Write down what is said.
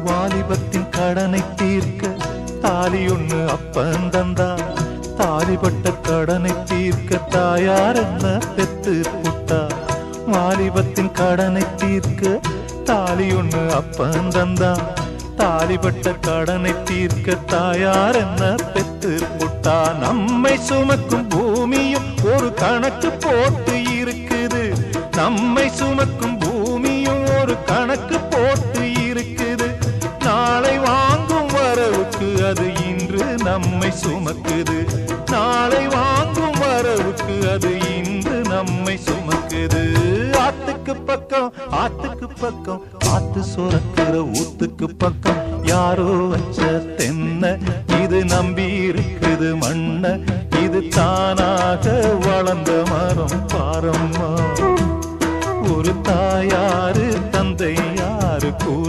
வாலிபத்தின் கடனை தீர்க்க தாலி ஒண்ணு அப்பன் தந்தா, தாலிப்பட்ட கடனை தீர்க்க தாயார் என்ன பெத்து புட்டா. வாலிபத்தின் கடனை தீர்க்க தாலி ஒண்ணு அப்பன் தந்தா, தாலிப்பட்ட கடனை தீர்க்க தாயார் என்ன பெத்து புட்டா. நம்மை சுமக்கும் பூமியும் ஒரு கணக்கு போட்டு இருக்குது, நம்மை சுமக்கும் பூமியும் ஒரு கணக்கு போட்டு இருக்குது. நாளை வாங்கும் வரவுக்கு அது இன்று நம்மை சுமக்குது, நாளை வாங்கும் வரவுக்கு அது இன்று நம்மை சுமக்குது. ஆத்துக்கு பக்கம் ஆத்துக்கு பக்கம் ஆத்து சுரக்கிற ஊத்துக்கு பக்கம் யாரோ வச்ச தென்ன இது நம்பி இருக்குது மண்ண, இது தானாக வளர்ந்த மரம் பாரம்மா. ஒரு தாயாரு தந்தை யாரு கூற